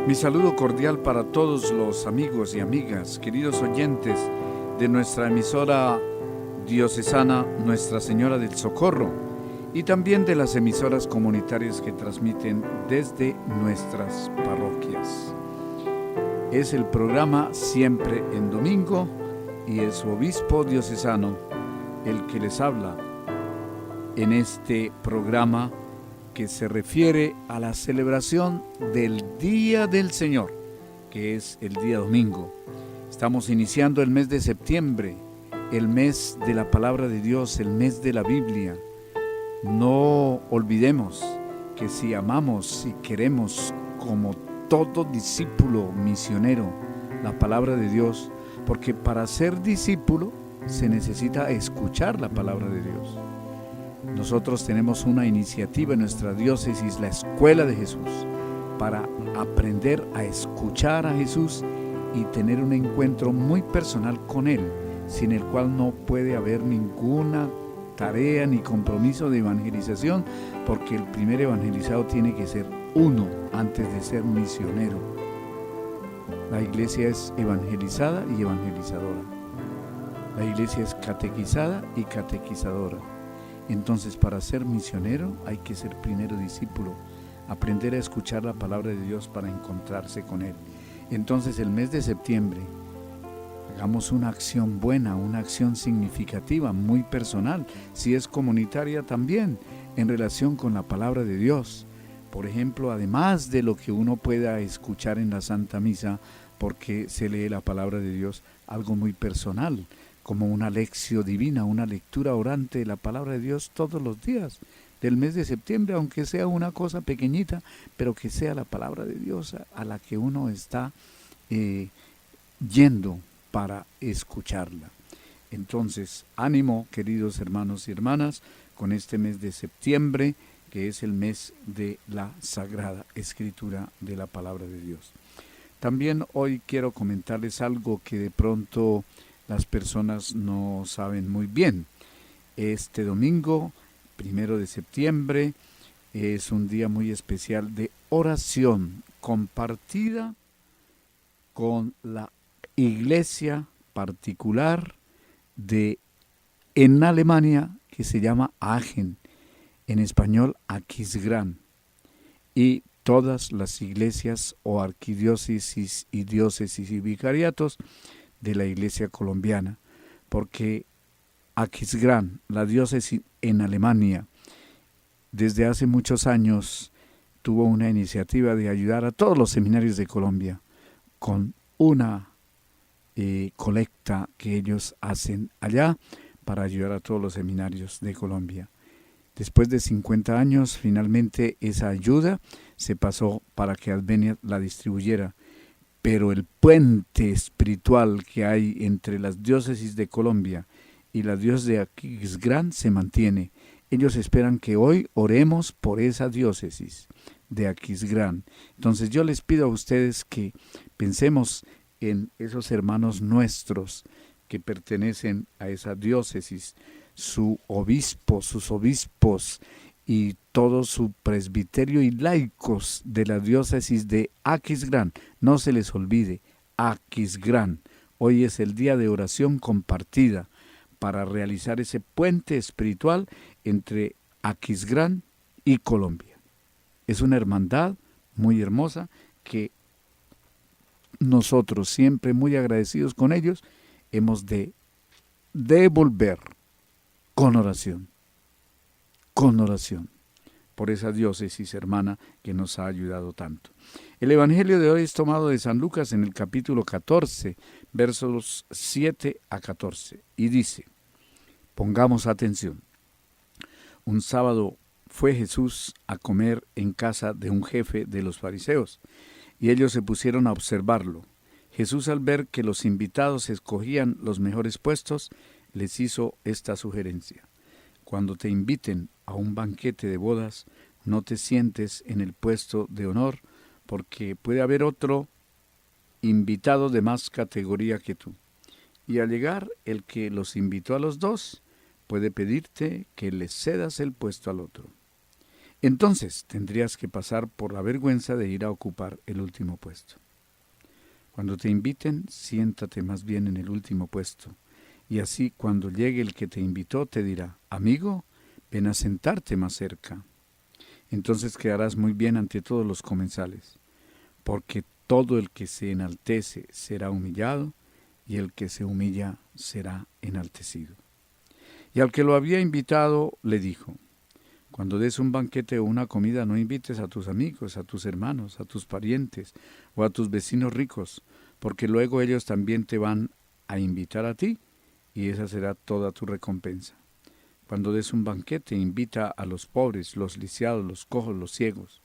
Mi saludo cordial para todos los amigos y amigas, queridos oyentes de nuestra emisora diocesana Nuestra Señora del Socorro y también de las emisoras comunitarias que transmiten desde nuestras parroquias. Es el programa Siempre en Domingo y es su obispo diocesano el que les habla en este programa que se refiere a la celebración del Día del Señor, que es el día domingo. Estamos iniciando el mes de septiembre, el mes de la palabra de Dios, el mes de la Biblia. No olvidemos que si amamos, si queremos, como todo discípulo misionero, la palabra de Dios, porque para ser discípulo se necesita escuchar la palabra de Dios. Nosotros tenemos una iniciativa en nuestra diócesis, la Escuela de Jesús, para aprender a escuchar a Jesús y tener un encuentro muy personal con Él, sin el cual no puede haber ninguna tarea ni compromiso de evangelización, porque el primer evangelizado tiene que ser uno antes de ser misionero. La iglesia es evangelizada y evangelizadora. La iglesia es catequizada y catequizadora. Entonces, para ser misionero hay que ser primero discípulo, aprender a escuchar la palabra de Dios para encontrarse con Él. Entonces, el mes de septiembre, hagamos una acción buena, una acción significativa, muy personal, si es comunitaria también, en relación con la palabra de Dios. Por ejemplo, además de lo que uno pueda escuchar en la Santa Misa, porque se lee la palabra de Dios, algo muy personal, como una lección divina, una lectura orante de la palabra de Dios todos los días del mes de septiembre, aunque sea una cosa pequeñita, pero que sea la palabra de Dios a la que uno está yendo para escucharla. Entonces, ánimo, queridos hermanos y hermanas, con este mes de septiembre, que es el mes de la Sagrada Escritura de la palabra de Dios. También hoy quiero comentarles algo que de pronto las personas no saben muy bien. Este domingo, 1 de septiembre, es un día muy especial de oración compartida con la iglesia particular en Alemania, que se llama Aachen, en español Aquisgrán, y todas las iglesias o arquidiócesis y diócesis y vicariatos de la iglesia colombiana, porque Aquisgrán, la diócesis en Alemania, desde hace muchos años tuvo una iniciativa de ayudar a todos los seminarios de Colombia con una colecta que ellos hacen allá para ayudar a todos los seminarios de Colombia. Después de 50 años, finalmente esa ayuda se pasó para que Adveniat la distribuyera. Pero el puente espiritual que hay entre las diócesis de Colombia y la diócesis de Aquisgrán se mantiene. Ellos esperan que hoy oremos por esa diócesis de Aquisgrán. Entonces yo les pido a ustedes que pensemos en esos hermanos nuestros que pertenecen a esa diócesis, su obispo, sus obispos y todo su presbiterio y laicos de la diócesis de Aquisgrán. No se les olvide, Aquisgrán. Hoy es el día de oración compartida para realizar ese puente espiritual entre Aquisgrán y Colombia. Es una hermandad muy hermosa que nosotros, siempre muy agradecidos con ellos, hemos de devolver con oración por esa diócesis hermana que nos ha ayudado tanto. El evangelio de hoy es tomado de San Lucas en el capítulo 14, versos 7 a 14, y dice, pongamos atención. Un sábado fue Jesús a comer en casa de un jefe de los fariseos, y ellos se pusieron a observarlo. Jesús, al ver que los invitados escogían los mejores puestos, les hizo esta sugerencia. Cuando te inviten a un banquete de bodas, no te sientes en el puesto de honor, porque puede haber otro invitado de más categoría que tú. Y al llegar el que los invitó a los dos, puede pedirte que le cedas el puesto al otro. Entonces tendrías que pasar por la vergüenza de ir a ocupar el último puesto. Cuando te inviten, siéntate más bien en el último puesto. Y así cuando llegue el que te invitó te dirá, amigo, ven a sentarte más cerca. Entonces quedarás muy bien ante todos los comensales, porque todo el que se enaltece será humillado, y el que se humilla será enaltecido. Y al que lo había invitado le dijo, cuando des un banquete o una comida, no invites a tus amigos, a tus hermanos, a tus parientes o a tus vecinos ricos, porque luego ellos también te van a invitar a ti, y esa será toda tu recompensa. Cuando des un banquete, invita a los pobres, los lisiados, los cojos, los ciegos,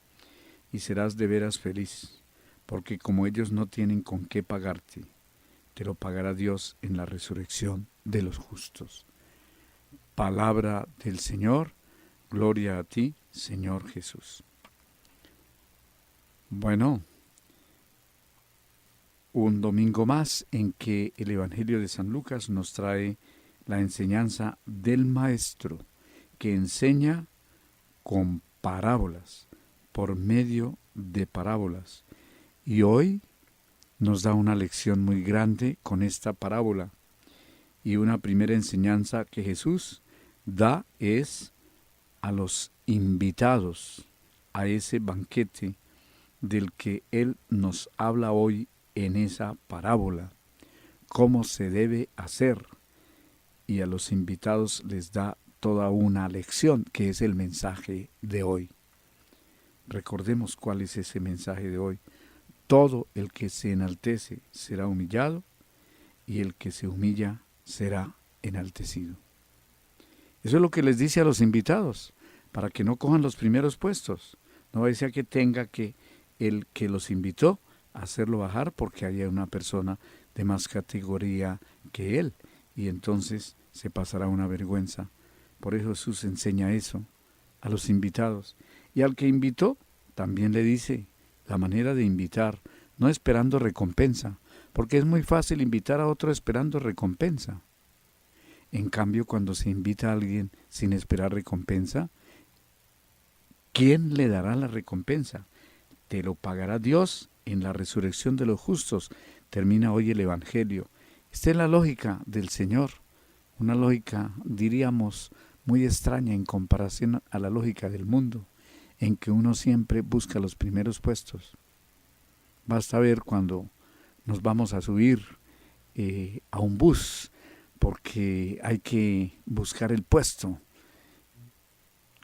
y serás de veras feliz, porque como ellos no tienen con qué pagarte, te lo pagará Dios en la resurrección de los justos. Palabra del Señor, gloria a ti, Señor Jesús. Bueno, un domingo más en que el Evangelio de San Lucas nos trae la enseñanza del Maestro, que enseña con parábolas, por medio de parábolas. Y hoy nos da una lección muy grande con esta parábola. Y una primera enseñanza que Jesús da es a los invitados a ese banquete del que Él nos habla hoy en esa parábola, cómo se debe hacer. Y a los invitados les da toda una lección, que es el mensaje de hoy. Recordemos cuál es ese mensaje de hoy. Todo el que se enaltece será humillado, y el que se humilla será enaltecido. Eso es lo que les dice a los invitados, para que no cojan los primeros puestos. No desea que tenga que el que los invitó a hacerlo bajar porque haya una persona de más categoría que él, y entonces se pasará una vergüenza. Por eso Jesús enseña eso a los invitados. Y al que invitó también le dice la manera de invitar, no esperando recompensa, porque es muy fácil invitar a otro esperando recompensa. En cambio, cuando se invita a alguien sin esperar recompensa, ¿quién le dará la recompensa? Te lo pagará Dios en la resurrección de los justos. Termina hoy el Evangelio. Esta es la lógica del Señor, una lógica, diríamos, muy extraña en comparación a la lógica del mundo, en que uno siempre busca los primeros puestos. Basta ver cuando nos vamos a subir a un bus, porque hay que buscar el puesto.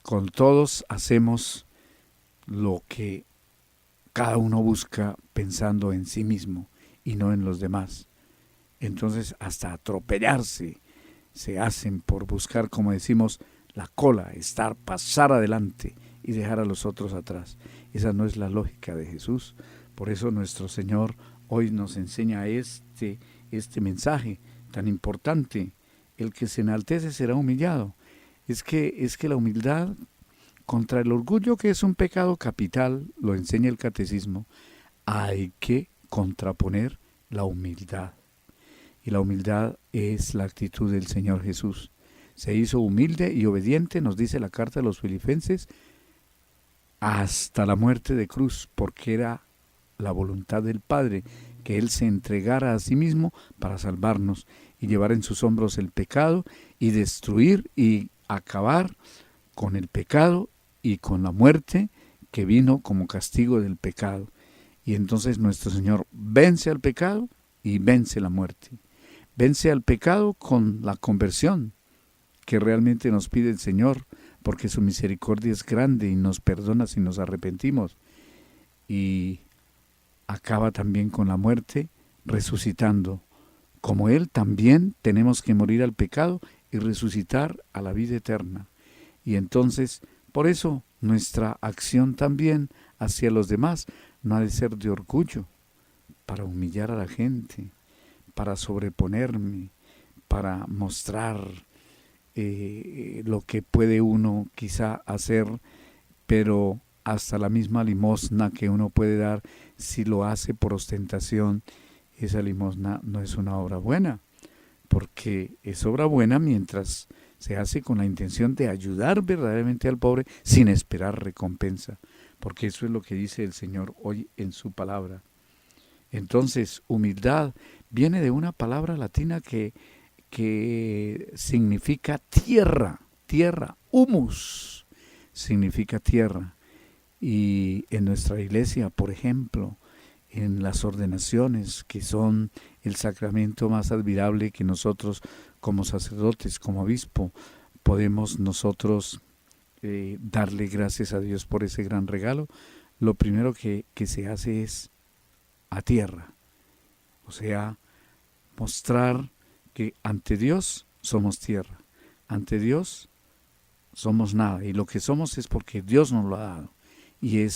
Con todos hacemos lo que cada uno busca pensando en sí mismo y no en los demás. Entonces hasta atropellarse se hacen por buscar, como decimos, la cola, pasar adelante y dejar a los otros atrás. Esa no es la lógica de Jesús. Por eso nuestro Señor hoy nos enseña este mensaje tan importante. El que se enaltece será humillado. Es que la humildad contra el orgullo, que es un pecado capital, lo enseña el catecismo, hay que contraponer la humildad. Y la humildad es la actitud del Señor Jesús. Se hizo humilde y obediente, nos dice la carta de los Filipenses, hasta la muerte de cruz, porque era la voluntad del Padre que Él se entregara a sí mismo para salvarnos y llevar en sus hombros el pecado y destruir y acabar con el pecado y con la muerte que vino como castigo del pecado. Y entonces nuestro Señor vence al pecado y vence la muerte. Vence al pecado con la conversión que realmente nos pide el Señor, porque su misericordia es grande y nos perdona si nos arrepentimos. Y acaba también con la muerte, resucitando. Como Él, también tenemos que morir al pecado y resucitar a la vida eterna. Y entonces, por eso, nuestra acción también hacia los demás no ha de ser de orgullo, para humillar a la gente, para sobreponerme, para mostrar lo que puede uno quizá hacer, pero hasta la misma limosna que uno puede dar, si lo hace por ostentación, esa limosna no es una obra buena, porque es obra buena mientras se hace con la intención de ayudar verdaderamente al pobre sin esperar recompensa, porque eso es lo que dice el Señor hoy en su palabra. Entonces, humildad viene de una palabra latina que significa tierra, humus, significa tierra. Y en nuestra iglesia, por ejemplo, en las ordenaciones, que son el sacramento más admirable que nosotros como sacerdotes, como obispo, podemos nosotros darle gracias a Dios por ese gran regalo. Lo primero que se hace es a tierra, o sea, mostrar que ante Dios somos tierra, ante Dios somos nada, y lo que somos es porque Dios nos lo ha dado. Y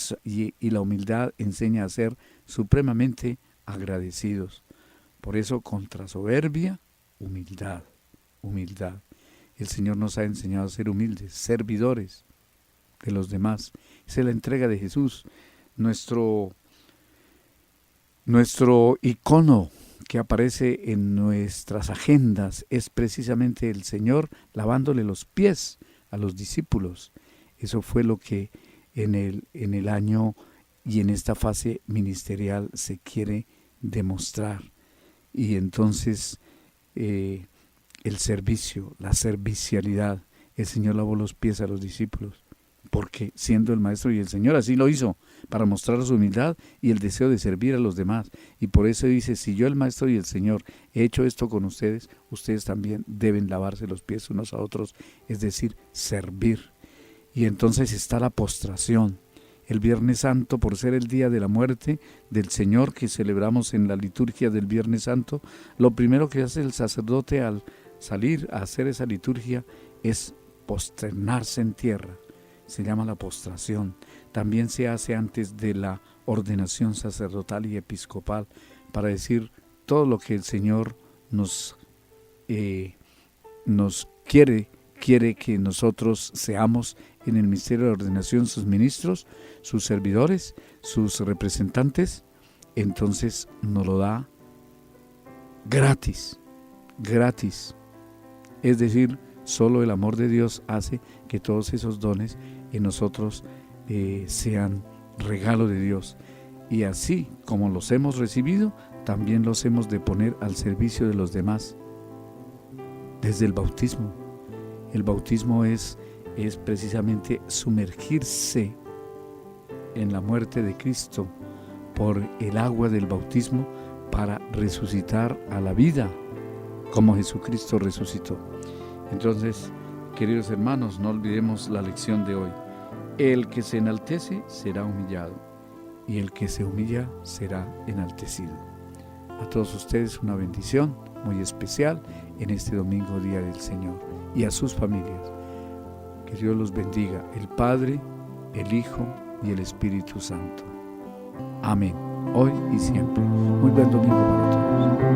la humildad enseña a ser supremamente agradecidos. Por eso, contra soberbia, humildad. El Señor nos ha enseñado a ser humildes, servidores de los demás. Esa es la entrega de Jesús. Nuestro icono que aparece en nuestras agendas es precisamente el Señor lavándole los pies a los discípulos. Eso fue lo que en el año y en esta fase ministerial se quiere demostrar. Y entonces el servicio, la servicialidad, el Señor lavó los pies a los discípulos, porque siendo el Maestro y el Señor así lo hizo, para mostrar su humildad y el deseo de servir a los demás. Y por eso dice, si yo el Maestro y el Señor he hecho esto con ustedes, ustedes también deben lavarse los pies unos a otros, es decir, servir. Y entonces está la postración. El Viernes Santo, por ser el día de la muerte del Señor que celebramos en la liturgia del Viernes Santo, lo primero que hace el sacerdote al salir a hacer esa liturgia es posternarse en tierra. Se llama la postración. También se hace antes de la ordenación sacerdotal y episcopal, para decir todo lo que el Señor nos quiere que nosotros seamos en el misterio de ordenación, sus ministros, sus servidores, sus representantes. Entonces nos lo da gratis. Es decir, solo el amor de Dios hace que todos esos dones en nosotros sean regalo de Dios. Y así como los hemos recibido, también los hemos de poner al servicio de los demás. Desde el bautismo. El bautismo es precisamente sumergirse en la muerte de Cristo por el agua del bautismo para resucitar a la vida como Jesucristo resucitó. Entonces, queridos hermanos, no olvidemos la lección de hoy. El que se enaltece será humillado, y el que se humilla será enaltecido. A todos ustedes una bendición muy especial en este domingo, Día del Señor, y a sus familias. Que Dios los bendiga, el Padre, el Hijo y el Espíritu Santo. Amén. Hoy y siempre. Muy buen domingo para todos.